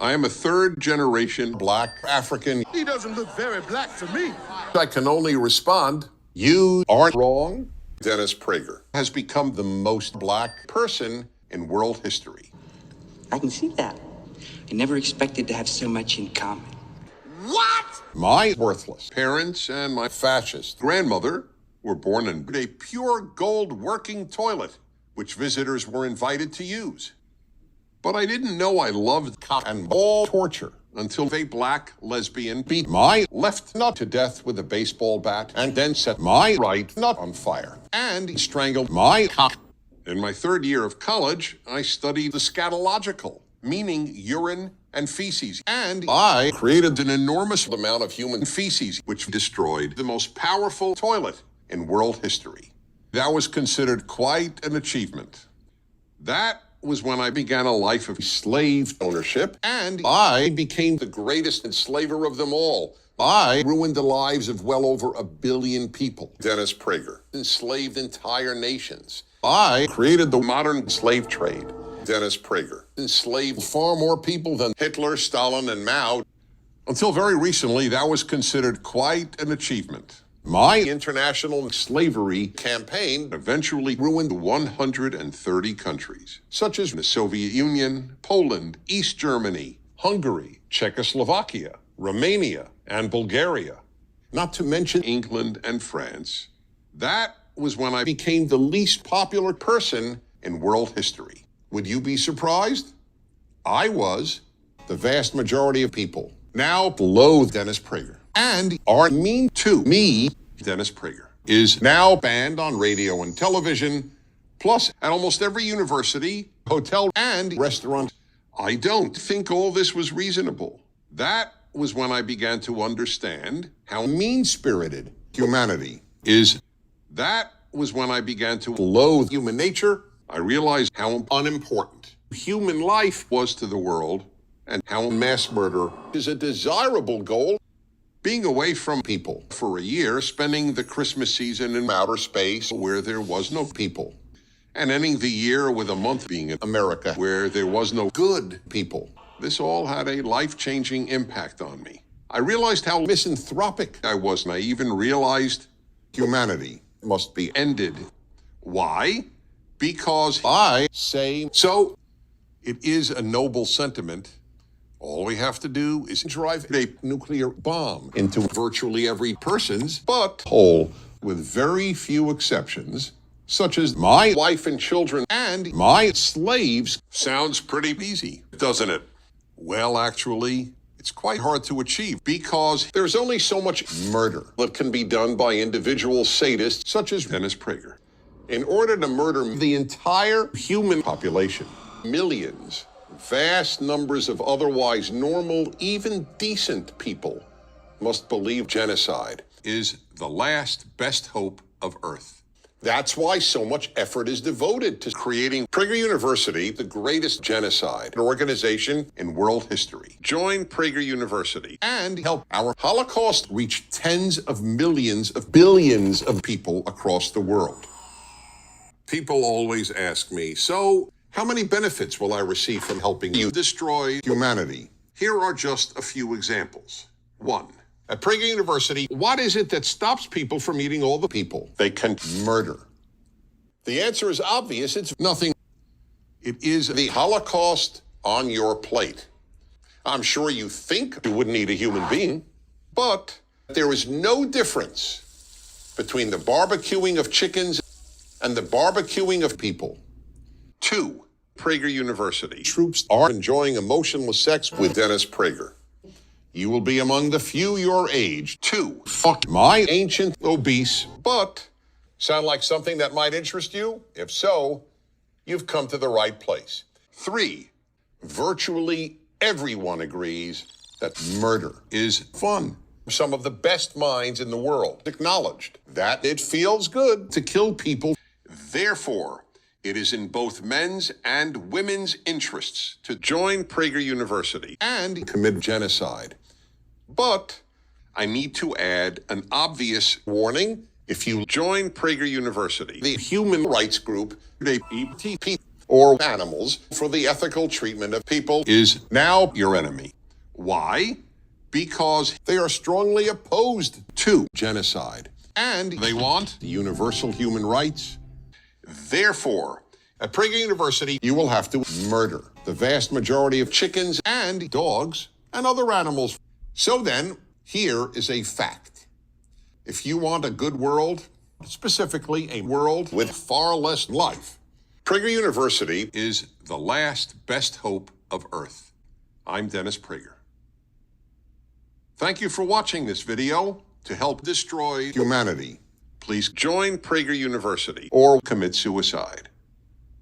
I am a third-generation black African. He doesn't look very black to me. I can only respond, you aren't wrong. Dennis Prager has become the most black person in world history. I can see that. I never expected to have so much in common. What? My worthless parents and my fascist grandmother were born in a pure gold working toilet, which visitors were invited to use. But I didn't know I loved cock and ball torture until a black lesbian beat my left nut to death with a baseball bat and then set my right nut on fire and strangled my cock. In my third year of college, I studied the scatological, meaning urine and feces, and I created an enormous amount of human feces, which destroyed the most powerful toilet in world history. That was considered quite an achievement. That was when I began a life of slave ownership, and I became the greatest enslaver of them all. I ruined the lives of well over 1 billion people. Dennis Prager enslaved entire nations. I created the modern slave trade. Dennis Prager enslaved far more people than Hitler, Stalin, and Mao. Until very recently, that was considered quite an achievement. My international slavery campaign eventually ruined 130 countries, such as the Soviet Union, Poland, East Germany, Hungary, Czechoslovakia, Romania, and Bulgaria, not to mention England and France. That was when I became the least popular person in world history. Would you be surprised? I was. The vast majority of people now loathe Dennis Prager and are mean to me. Dennis Prager is now banned on radio and television, plus at almost every university, hotel, and restaurant. I don't think all this was reasonable. That was when I began to understand how mean-spirited humanity is. That was when I began to loathe human nature. I realized how unimportant human life was to the world and how mass murder is a desirable goal. Being away from people for a year, spending the Christmas season in outer space where there was no people, and ending the year with a month being in America where there was no good people. This all had a life-changing impact on me. I realized how misanthropic I was, and I even realized humanity must be ended. Why? Because I say so. It is a noble sentiment. All we have to do is drive a nuclear bomb into virtually every person's butthole, with very few exceptions, such as my wife and children and my slaves. Sounds pretty easy, doesn't it? Well, actually, it's quite hard to achieve because there's only so much murder that can be done by individual sadists such as Dennis Prager. In order to murder the entire human population, millions, vast numbers of otherwise normal, even decent people must believe genocide is the last best hope of Earth. That's why so much effort is devoted to creating Prager University, the greatest genocide organization in world history. Join Prager University and help our Holocaust reach tens of millions of billions of people across the world. People always ask me, so how many benefits will I receive from helping you destroy humanity? Here are just a few examples. 1. At Prager University, what is it that stops people from eating all the people they can murder? The answer is obvious. It's nothing. It is the Holocaust on your plate. I'm sure you think you wouldn't eat a human being, but there is no difference between the barbecuing of chickens and the barbecuing of people. 2. Prager University. Troops are enjoying emotionless sex with Dennis Prager. You will be among the few your age to fuck my ancient obese butt. Sound like something that might interest you? If so, you've come to the right place. 3. Virtually everyone agrees that murder is fun. Some of the best minds in the world acknowledged that it feels good to kill people. Therefore, it is in both men's and women's interests to join Prager University and commit genocide. But I need to add an obvious warning. If you join Prager University, the human rights group, YTP, or animals for the ethical treatment of people is now your enemy. Why? Because they are strongly opposed to genocide, and they want universal human rights. Therefore, at Prager University, you will have to murder the vast majority of chickens and dogs and other animals. So then, here is a fact. If you want a good world, specifically a world with far less life, Prager University is the last best hope of Earth. I'm Dennis Prager. Thank you for watching this video. To help destroy humanity, please join Prager University or commit suicide.